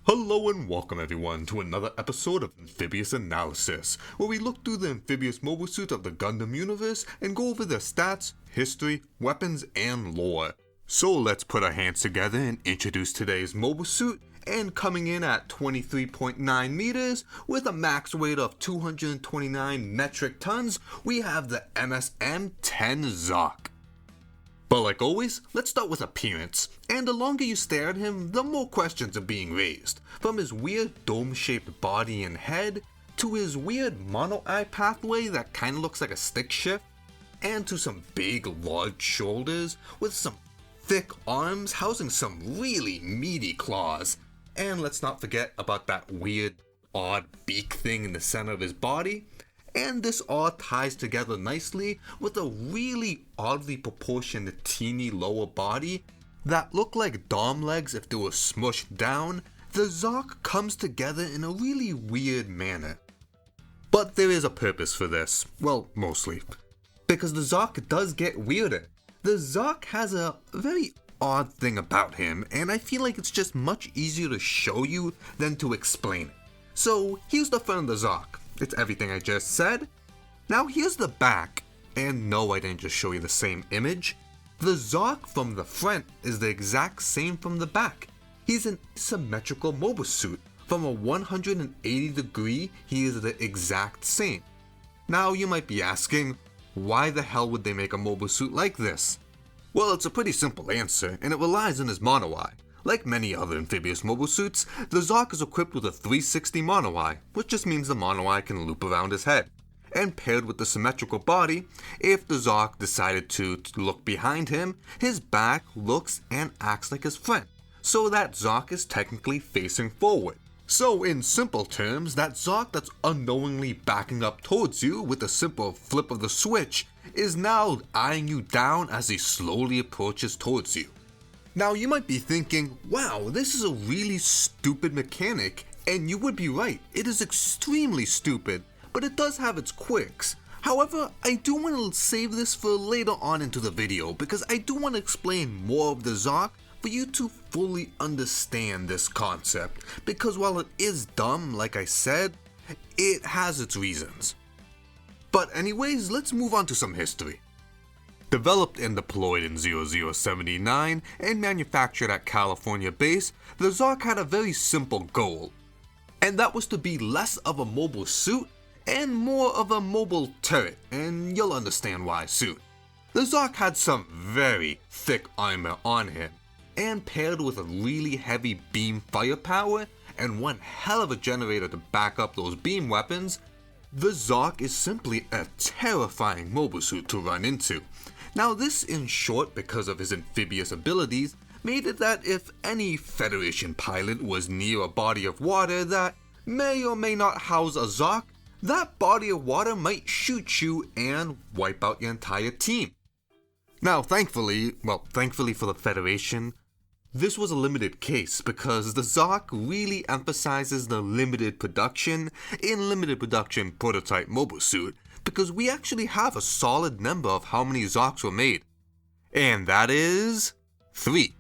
Hello and welcome everyone to another episode of Amphibious Analysis, where we look through the amphibious mobile suits of the Gundam universe and go over their stats, history, weapons, and lore. So let's put our hands together and introduce today's mobile suit, and coming in at 23.9 meters with a max weight of 229 metric tons, we have the MSM-10 Zock. But like always, let's start with appearance, and the longer you stare at him, the more questions are being raised. From his weird dome-shaped body and head, to his weird mono-eye pathway that kinda looks like a stick shift, and to some big, large shoulders with some thick arms housing some really meaty claws. And let's not forget about that weird, odd beak thing in the center of his body. And this all ties together nicely with a really oddly proportioned teeny lower body that look like dom legs if they were smushed down. The Zock comes together in a really weird manner. But there is a purpose for this, well, mostly, because the Zock does get weirder. The Zock has a very odd thing about him, and I feel like it's just much easier to show you than to explain it. So here's the front of the Zock. It's everything I just said. Now here's the back, and no, I didn't just show you the same image. The Zock from the front is the exact same from the back. He's an symmetrical mobile suit. From a 180 degree, he is the exact same. Now you might be asking, why the hell would they make a mobile suit like this? Well, it's a pretty simple answer, and it relies on his mono-eye. Like many other amphibious mobile suits, the Zock is equipped with a 360 mono-eye, which just means the mono-eye can loop around his head. And paired with the symmetrical body, if the Zock decided to look behind him, his back looks and acts like his front, so that Zock is technically facing forward. So in simple terms, that Zock that's unknowingly backing up towards you with a simple flip of the switch is now eyeing you down as he slowly approaches towards you. Now you might be thinking, wow, this is a really stupid mechanic, and you would be right, it is extremely stupid, but it does have its quirks. However, I do want to save this for later on into the video, because I do want to explain more of the Zock for you to fully understand this concept, because while it is dumb, like I said, it has its reasons. But anyways, let's move on to some history. Developed and deployed in 0079 and manufactured at California base, the Zock had a very simple goal, and that was to be less of a mobile suit and more of a mobile turret, and you'll understand why soon. The Zock had some very thick armor on him, and paired with a really heavy beam firepower and one hell of a generator to back up those beam weapons, the Zock is simply a terrifying mobile suit to run into. Now this, in short, because of his amphibious abilities, made it that if any Federation pilot was near a body of water that may or may not house a Zock, that body of water might shoot you and wipe out your entire team. Now thankfully for the Federation, this was a limited case because the Zock really emphasizes the limited production prototype mobile suit, because we actually have a solid number of how many Zocks were made. And that is 3.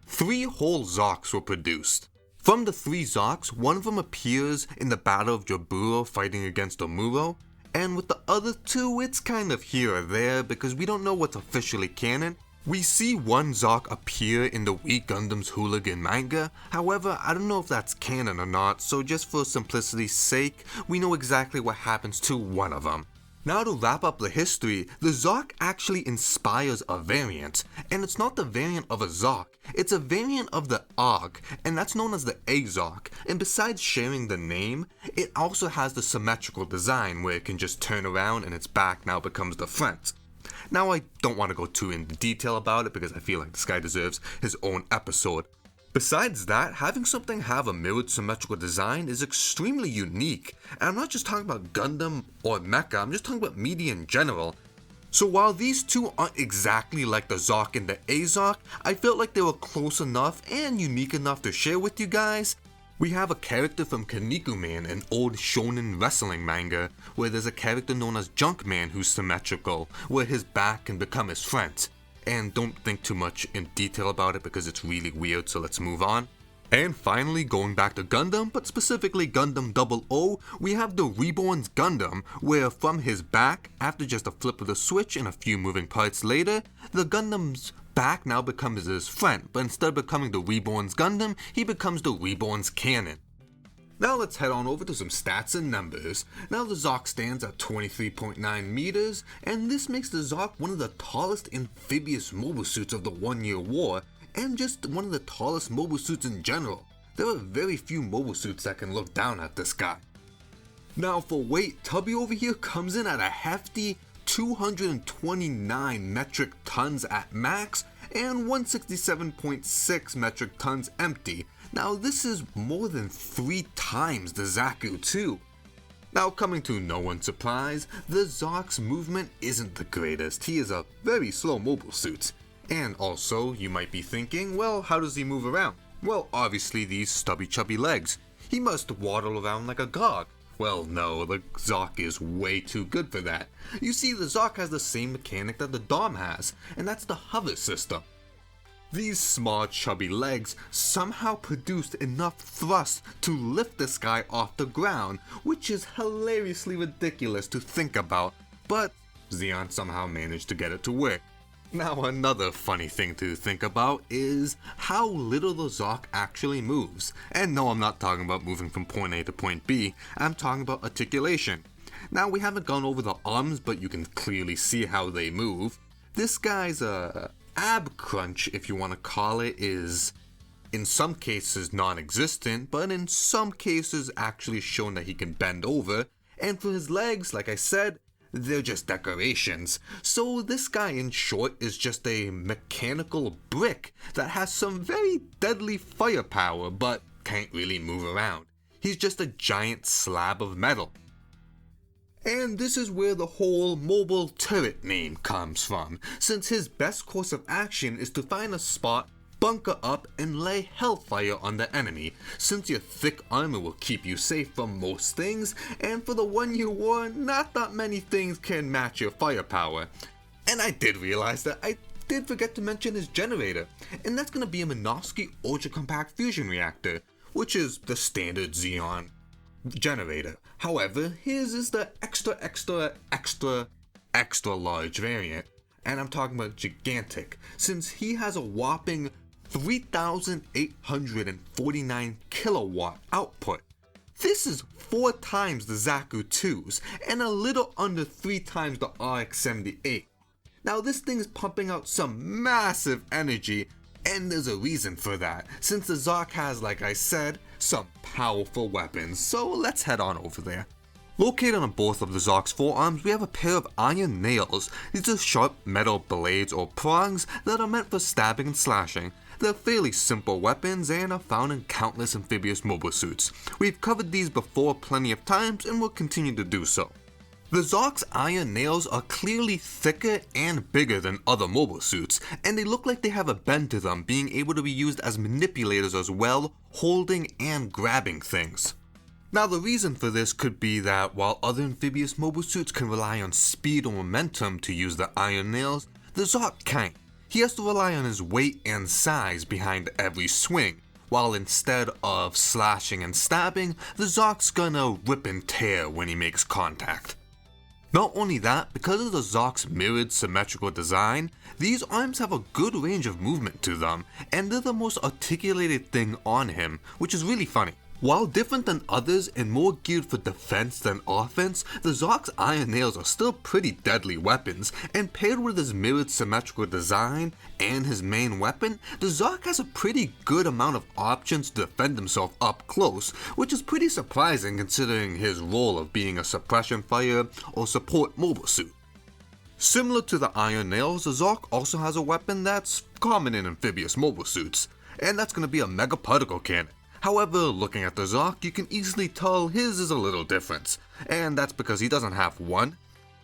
3 whole Zocks were produced. From the 3 Zocks, one of them appears in the Battle of Jaburo fighting against Amuro, and with the other 2 it's kind of here or there because we don't know what's officially canon. We see one Zock appear in the We Gundam's Hooligan manga, however I don't know if that's canon or not, so just for simplicity's sake, we know exactly what happens to one of them. Now to wrap up the history, the Zock actually inspires a variant, and it's not the variant of a Zock, it's a variant of the AUG, and that's known as the A-Zock, and besides sharing the name, it also has the symmetrical design where it can just turn around and its back now becomes the front. Now I don't want to go too into detail about it because I feel like this guy deserves his own episode. Besides that, having something have a mirrored symmetrical design is extremely unique, and I'm not just talking about Gundam or Mecha, I'm just talking about media in general. So while these two aren't exactly like the Zock and the A-Zock, I felt like they were close enough and unique enough to share with you guys. We have a character from Kinnikuman, an old shonen wrestling manga, where there's a character known as Junkman who's symmetrical, where his back can become his front. And don't think too much in detail about it because it's really weird, so let's move on. And finally, going back to Gundam, but specifically Gundam 00, we have the Reborn's Gundam, where from his back, after just a flip of the switch and a few moving parts later, the Gundam's back now becomes his front, but instead of becoming the Reborn's Gundam, he becomes the Reborn's cannon. Now let's head on over to some stats and numbers. Now the Zock stands at 23.9 meters, and this makes the Zock one of the tallest amphibious mobile suits of the 1 Year War, and just one of the tallest mobile suits in general. There are very few mobile suits that can look down at this guy. Now for weight, Tubby over here comes in at a hefty 229 metric tons at max, and 167.6 metric tons empty. Now this is more than 3 times the Zaku 2. Now coming to no one's surprise, the Zock's movement isn't the greatest. He is a very slow mobile suit. And also, you might be thinking, well, how does he move around? Well, obviously these stubby chubby legs. He must waddle around like a gog. Well, no, the Zock is way too good for that. You see, the Zock has the same mechanic that the Dom has, and that's the hover system. These small chubby legs somehow produced enough thrust to lift this guy off the ground, which is hilariously ridiculous to think about, but Zeon somehow managed to get it to work. Now another funny thing to think about is how little the Zock actually moves. And no, I'm not talking about moving from point A to point B, I'm talking about articulation. Now we haven't gone over the arms, but you can clearly see how they move. This guy's ab crunch, if you want to call it, is in some cases non-existent, but in some cases actually shown that he can bend over. And for his legs, like I said, they're just decorations. So this guy, in short, is just a mechanical brick that has some very deadly firepower, but can't really move around. He's just a giant slab of metal. And this is where the whole mobile turret name comes from, since his best course of action is to find a spot, bunker up, and lay hellfire on the enemy, since your thick armor will keep you safe from most things, and for the 1 Year War, not that many things can match your firepower. And I did realize that I did forget to mention his generator, and that's gonna be a Minovsky Ultra Compact Fusion Reactor, which is the standard Xeon generator. However, his is the extra large variant, and I'm talking about gigantic, since he has a whopping 3,849 kilowatt output. This is 4 times the Zaku 2's, and a little under 3 times the RX-78. Now this thing is pumping out some massive energy, and there's a reason for that, since the Zock has, like I said, some powerful weapons, so let's head on over there. Located on both of the Zock's forearms, we have a pair of iron nails. These are sharp metal blades or prongs that are meant for stabbing and slashing. They're fairly simple weapons and are found in countless amphibious mobile suits. We've covered these before plenty of times and will continue to do so. The Zock's iron nails are clearly thicker and bigger than other mobile suits, and they look like they have a bend to them, being able to be used as manipulators as well, holding and grabbing things. Now the reason for this could be that while other amphibious mobile suits can rely on speed or momentum to use the iron nails, the Zock can't. He has to rely on his weight and size behind every swing, while instead of slashing and stabbing, the Zock's gonna rip and tear when he makes contact. Not only that, because of the Zock's mirrored symmetrical design, these arms have a good range of movement to them, and they're the most articulated thing on him, which is really funny. While different than others and more geared for defense than offense, the Zock's iron nails are still pretty deadly weapons, and paired with his mirrored symmetrical design and his main weapon, the Zock has a pretty good amount of options to defend himself up close, which is pretty surprising considering his role of being a suppression fire or support mobile suit. Similar to the iron nails, the Zock also has a weapon that's common in amphibious mobile suits, and that's going to be a Megaparticle cannon. However, looking at the Zock, you can easily tell his is a little different, and that's because he doesn't have one,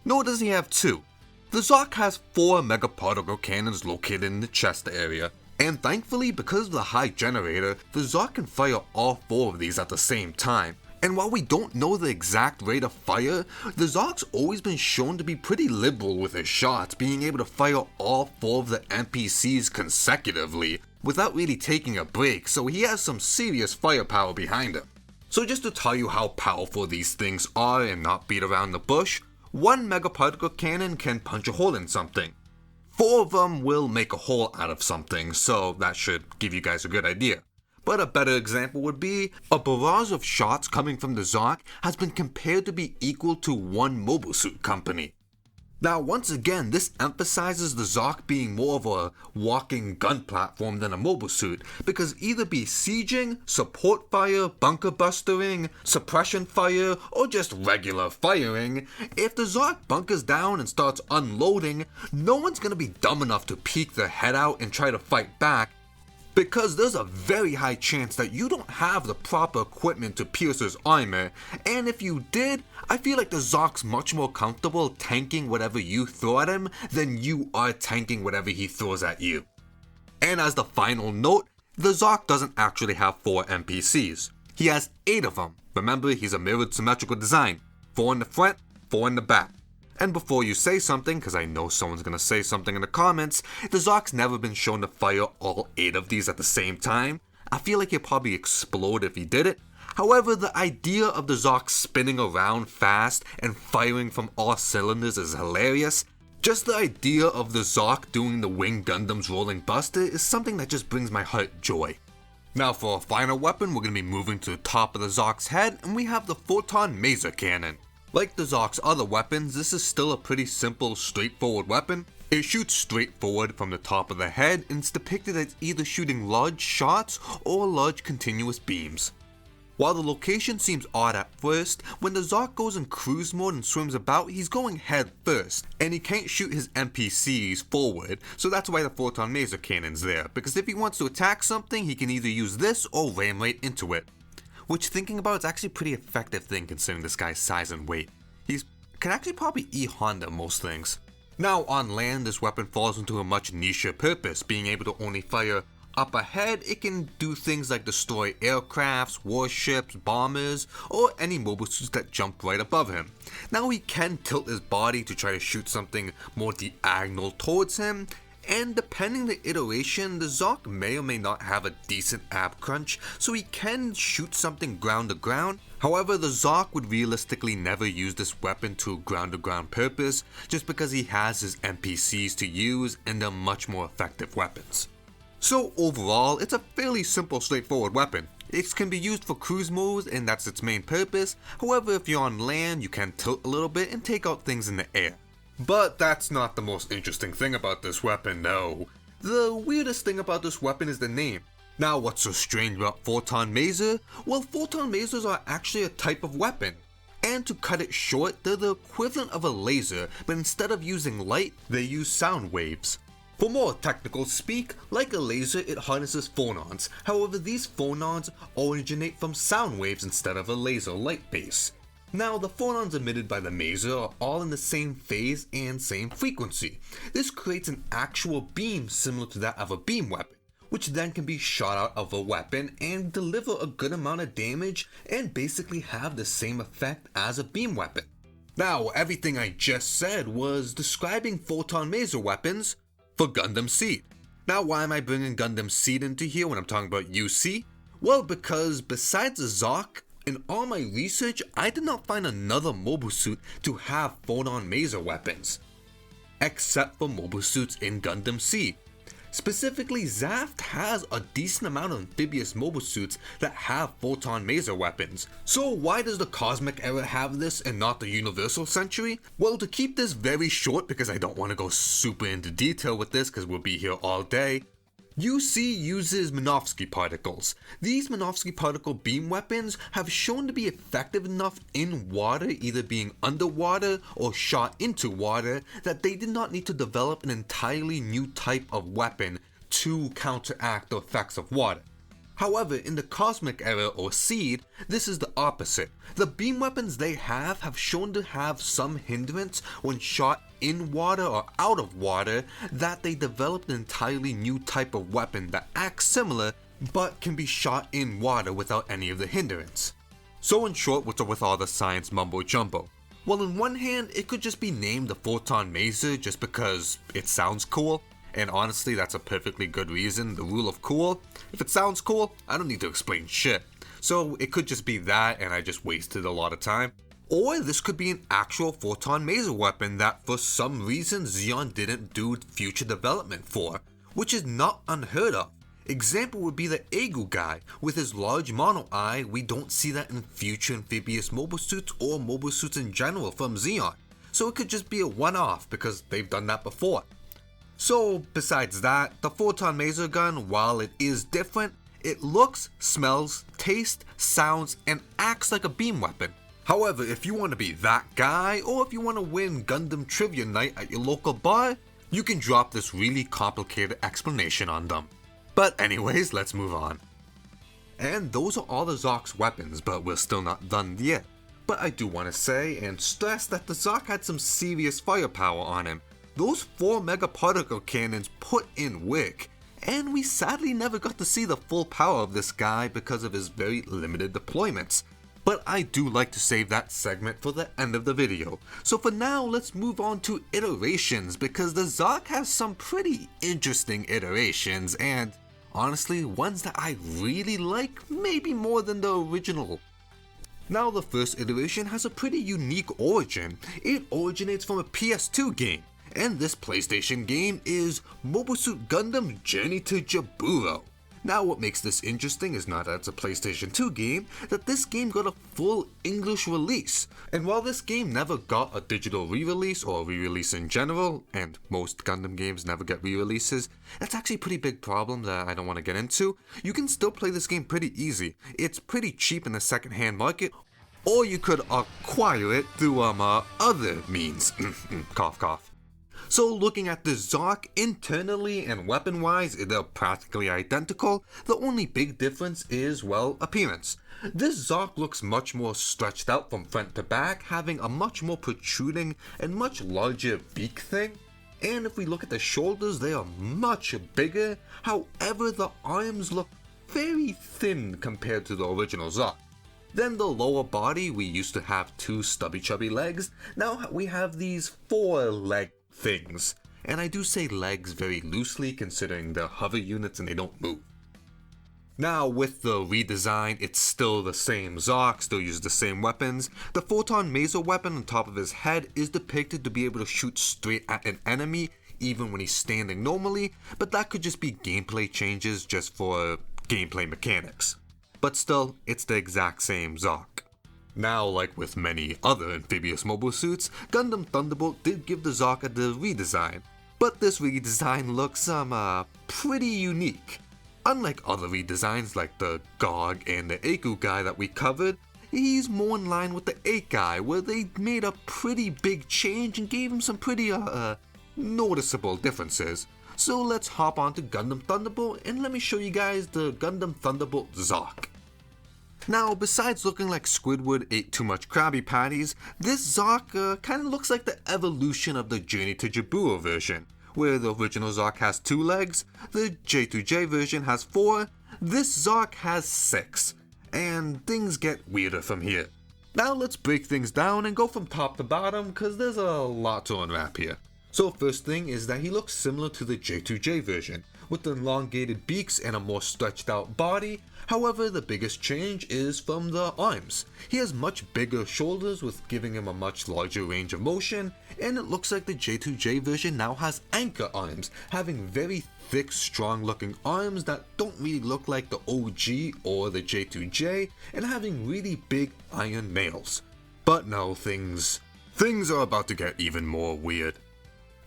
nor does he have two. The Zock has 4 Megaparticle cannons located in the chest area, and thankfully, because of the high generator, the Zock can fire all 4 of these at the same time. And while we don't know the exact rate of fire, the Zock's always been shown to be pretty liberal with his shots, being able to fire all 4 of the NPCs consecutively. without really taking a break, so he has some serious firepower behind him. So just to tell you how powerful these things are and not beat around the bush, one Megaparticle cannon can punch a hole in something. 4 of them will make a hole out of something, so that should give you guys a good idea. But a better example would be, a barrage of shots coming from the Zock has been compared to be equal to one mobile suit company. Now once again, this emphasizes the Zock being more of a walking gun platform than a mobile suit, because either be sieging, support fire, bunker bustering, suppression fire, or just regular firing, if the Zock bunkers down and starts unloading, no one's gonna be dumb enough to peek their head out and try to fight back, because there's a very high chance that you don't have the proper equipment to pierce his armor, and if you did, I feel like the Zock's much more comfortable tanking whatever you throw at him than you are tanking whatever he throws at you. And as the final note, the Zock doesn't actually have 4 NPCs. He has 8 of them. Remember, he's a mirrored symmetrical design. 4 in the front, 4 in the back. And before you say something, because I know someone's going to say something in the comments, the Zock's never been shown to fire all 8 of these at the same time. I feel like he'd probably explode if he did it. However, the idea of the Zock spinning around fast and firing from all cylinders is hilarious. Just the idea of the Zock doing the Wing Gundam's Rolling Buster is something that just brings my heart joy. Now for our final weapon, we're going to be moving to the top of the Zock's head, and we have the Photon Maser Cannon. Like the Zock's other weapons, this is still a pretty simple, straightforward weapon. It shoots straight forward from the top of the head and is depicted as either shooting large shots or large continuous beams. While the location seems odd at first, when the Zock goes in cruise mode and swims about, he's going head first, and he can't shoot his NPCs forward, so that's why the Photon Maser Cannon's there, because if he wants to attack something, he can either use this or ram right into it. Which, thinking about, it's actually a pretty effective thing considering this guy's size and weight. He can actually probably E-Honda most things. Now on land, this weapon falls into a much nicher purpose, being able to only fire up ahead. It can do things like destroy aircrafts, warships, bombers, or any mobile suits that jump right above him. Now he can tilt his body to try to shoot something more diagonal towards him, and depending the iteration, the Zock may or may not have a decent ab crunch, so he can shoot something ground to ground. However, the Zock would realistically never use this weapon to a ground to ground purpose, just because he has his NPCs to use and they're much more effective weapons. So overall, it's a fairly simple, straightforward weapon. It can be used for cruise modes and that's its main purpose. However, if you're on land, you can tilt a little bit and take out things in the air. But that's not the most interesting thing about this weapon, no. The weirdest thing about this weapon is the name. Now what's so strange about Photon Maser? Well, Photon Masers are actually a type of weapon. And to cut it short, they're the equivalent of a laser, but instead of using light, they use sound waves. For more technical speak, like a laser, it harnesses phonons. However, these phonons originate from sound waves instead of a laser light base. Now, the phonons emitted by the maser are all in the same phase and same frequency. This creates an actual beam similar to that of a beam weapon, which then can be shot out of a weapon and deliver a good amount of damage and basically have the same effect as a beam weapon. Now, everything I just said was describing Photon Maser weapons for Gundam Seed. Now, why am I bringing Gundam Seed into here when I'm talking about UC? Well, because besides the Zock, in all my research, I did not find another mobile suit to have Photon Maser weapons, except for mobile suits in Gundam Seed. Specifically, Zaft has a decent amount of amphibious mobile suits that have Photon Maser weapons. So why does the Cosmic Era have this and not the Universal Century? Well, to keep this very short, because I don't want to go super into detail with this because we'll be here all day, UC uses Minovsky particles. These Minovsky particle beam weapons have shown to be effective enough in water, either being underwater or shot into water, that they did not need to develop an entirely new type of weapon to counteract the effects of water. However, in the Cosmic Era or Seed, this is the opposite. The beam weapons they have shown to have some hindrance when shot in water or out of water, that they developed an entirely new type of weapon that acts similar but can be shot in water without any of the hindrance. So in short, what's up with all the science mumbo jumbo? Well, on one hand, it could just be named the Photon Maser just because it sounds cool. And honestly, that's a perfectly good reason. The rule of cool, if it sounds cool, I don't need to explain shit. So it could just be that and I just wasted a lot of time. Or this could be an actual Photon laser weapon that for some reason Zeon didn't do future development for, which is not unheard of. Example would be the Egu guy. With his large mono eye, we don't see that in future amphibious mobile suits or mobile suits in general from Zeon. So it could just be a one-off because they've done that before. So besides that, the Photon laser gun, while it is different, it looks, smells, tastes, sounds, and acts like a beam weapon. However, if you want to be that guy, or if you want to win Gundam Trivia Night at your local bar, you can drop this really complicated explanation on them. But anyways, let's move on. And those are all the Zock's weapons, but we're still not done yet. But I do want to say and stress that the Zock had some serious firepower on him. Those 4 Megaparticle cannons put in work, and we sadly never got to see the full power of this guy because of his very limited deployments. But I do like to save that segment for the end of the video. So for now, let's move on to iterations, because the Zock has some pretty interesting iterations, and honestly, ones that I really like, maybe more than the original. Now the first iteration has a pretty unique origin. It originates from a PS2 game, and this PlayStation game is Mobile Suit Gundam Journey to Jaburo. Now what makes this interesting is not that it's a PlayStation 2 game, that this game got a full English release. And while this game never got a digital re-release or a re-release in general, and most Gundam games never get re-releases, that's actually a pretty big problem that I don't want to get into. You can still play this game pretty easy. It's pretty cheap in the second-hand market, or you could acquire it through other means. Cough cough. So looking at the Zock, internally and weapon-wise, they're practically identical. The only big difference is, well, appearance. This Zock looks much more stretched out from front to back, having a much more protruding and much larger beak thing. And if we look at the shoulders, they are much bigger. However, the arms look very thin compared to the original Zock. Then the lower body, we used to have 2 stubby chubby legs. Now we have these 4 leg things, and I do say legs very loosely considering they're hover units and they don't move. Now with the redesign, it's still the same Zock, still uses the same weapons. The Photon laser weapon on top of his head is depicted to be able to shoot straight at an enemy even when he's standing normally, but that could just be gameplay changes just for gameplay mechanics. But still, it's the exact same Zock. Now, like with many other amphibious mobile suits, Gundam Thunderbolt did give the Zock a redesign, but this redesign looks pretty unique. Unlike other redesigns like the GOG and the Egu guy that we covered, he's more in line with the 8 guy, where they made a pretty big change and gave him some pretty noticeable differences. So let's hop on to Gundam Thunderbolt and let me show you guys the Gundam Thunderbolt Zock. Now, besides looking like Squidward ate too much Krabby Patties, this Zock kinda looks like the evolution of the Journey to Jaburo version, where the original Zock has 2 legs, the J2J version has 4, this Zock has 6, and things get weirder from here. Now let's break things down and go from top to bottom, cause there's a lot to unwrap here. So first thing is that he looks similar to the J2J version, with elongated beaks and a more stretched out body. However, the biggest change is from the arms. He has much bigger shoulders with giving him a much larger range of motion, and it looks like the J2J version now has anchor arms, having very thick, strong looking arms that don't really look like the OG or the J2J, and having really big iron nails. But no, things are about to get even more weird.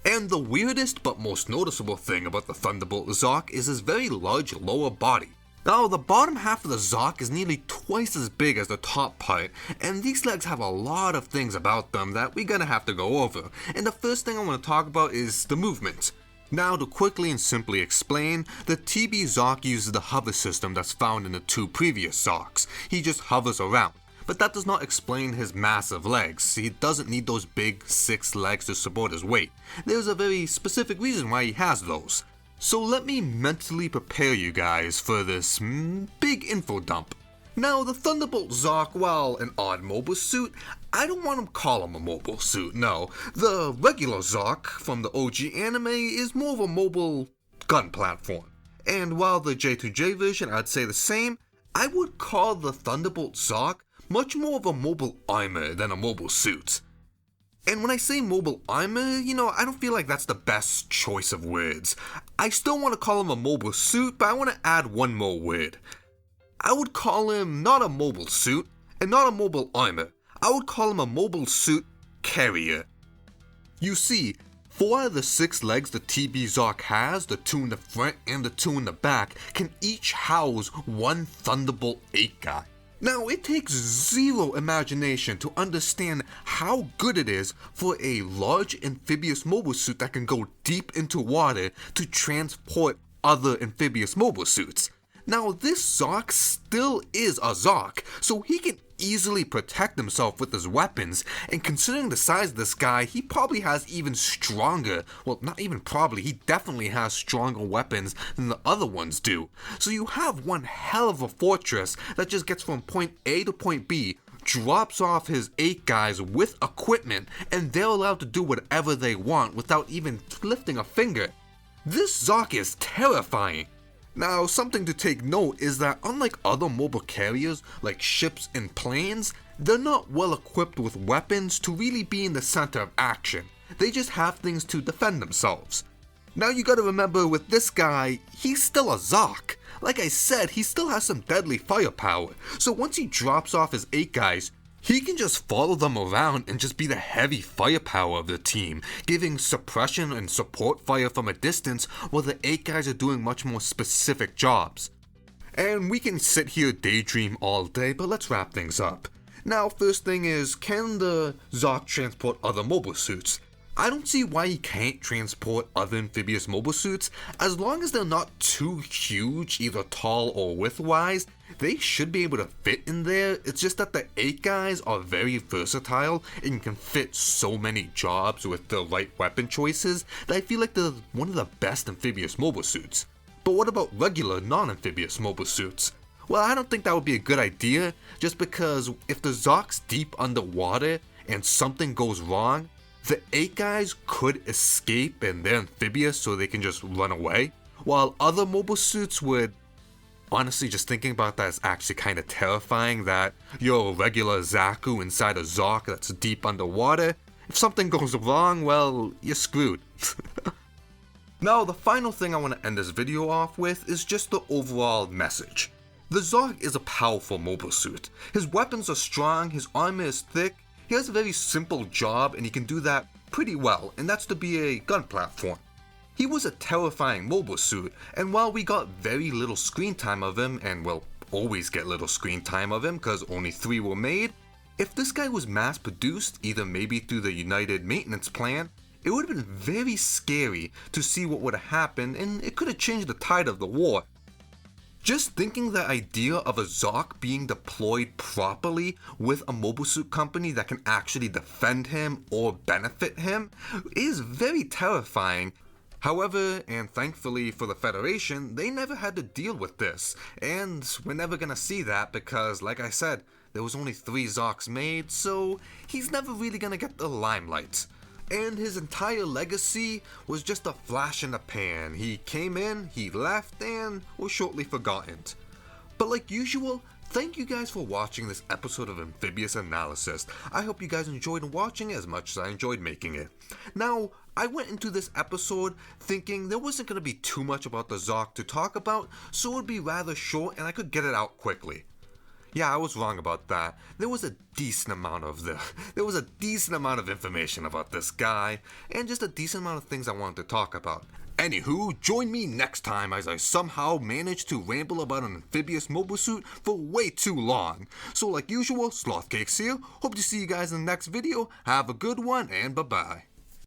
And the weirdest but most noticeable thing about the Thunderbolt Zock is his very large lower body. Now, the bottom half of the Zock is nearly twice as big as the top part, and these legs have a lot of things about them that we're gonna have to go over. And the first thing I want to talk about is the movement. Now, to quickly and simply explain, the TB Zock uses the hover system that's found in the 2 previous Zocks. He just hovers around. But that does not explain his massive legs. He doesn't need those big 6 legs to support his weight. There's a very specific reason why he has those. So let me mentally prepare you guys for this big info dump. Now, the Thunderbolt Zock, while an odd mobile suit, I don't want to call him a mobile suit, no. The regular Zock from the OG anime is more of a mobile gun platform. And while the J2J version I'd say the same, I would call the Thunderbolt Zock much more of a mobile armor than a mobile suit. And when I say mobile armor, I don't feel like that's the best choice of words. I still want to call him a mobile suit, but I want to add one more word. I would call him not a mobile suit, and not a mobile armor. I would call him a mobile suit carrier. You see, 4 out of the 6 legs the TB Zock has, the 2 in the front and the 2 in the back, can each house one Thunderbolt 8 guy. Now, it takes zero imagination to understand how good it is for a large amphibious mobile suit that can go deep into water to transport other amphibious mobile suits. Now, this Zock still is a Zock, so he can easily protect himself with his weapons, and considering the size of this guy, he probably has even stronger, well, not even probably, he definitely has stronger weapons than the other ones do. So you have one hell of a fortress that just gets from point A to point B, drops off his 8 guys with equipment, and they're allowed to do whatever they want without even lifting a finger. This Zock is terrifying. Now, something to take note is that unlike other mobile carriers like ships and planes, they're not well equipped with weapons to really be in the center of action. They just have things to defend themselves. Now you gotta remember with this guy, he's still a Zock. Like I said, he still has some deadly firepower, so once he drops off his 8 guys, he can just follow them around and just be the heavy firepower of the team, giving suppression and support fire from a distance while the 8 guys are doing much more specific jobs. And we can sit here daydream all day, but let's wrap things up. Now, first thing is, can the Zock transport other mobile suits? I don't see why he can't transport other amphibious mobile suits. As long as they're not too huge, either tall or width-wise, they should be able to fit in there. It's just that the 8 guys are very versatile and can fit so many jobs with the right weapon choices that I feel like they're one of the best amphibious mobile suits. But what about regular non-amphibious mobile suits? Well, I don't think that would be a good idea, just because if the Zock's deep underwater and something goes wrong, the 8 guys could escape and they're amphibious so they can just run away, while other mobile suits would... Honestly, just thinking about that is actually kind of terrifying that you're a regular Zaku inside a Zock that's deep underwater. If something goes wrong, well, you're screwed. Now, the final thing I want to end this video off with is just the overall message. The Zock is a powerful mobile suit. His weapons are strong, his armor is thick, he has a very simple job and he can do that pretty well, and that's to be a gun platform. He was a terrifying mobile suit, and while we got very little screen time of him, and we'll always get little screen time of him because only 3 were made, if this guy was mass produced, either maybe through the United Maintenance Plan, it would have been very scary to see what would have happened, and it could have changed the tide of the war. Just thinking the idea of a Zock being deployed properly with a mobile suit company that can actually defend him or benefit him is very terrifying. However, and thankfully for the Federation, they never had to deal with this, and we're never gonna see that because, like I said, there was only 3 Zocks made, so he's never really gonna get the limelight. And his entire legacy was just a flash in the pan. He came in, he left, and was shortly forgotten. But like usual, thank you guys for watching this episode of Amphibious Analysis. I hope you guys enjoyed watching it as much as I enjoyed making it. Now, I went into this episode thinking there wasn't going to be too much about the Zock to talk about, so it would be rather short and I could get it out quickly. Yeah, I was wrong about that. There was a decent amount of information about this guy, and just a decent amount of things I wanted to talk about. Anywho, join me next time as I somehow manage to ramble about an amphibious mobile suit for way too long. So like usual, Slothcakes here. Hope to see you guys in the next video. Have a good one, and bye-bye.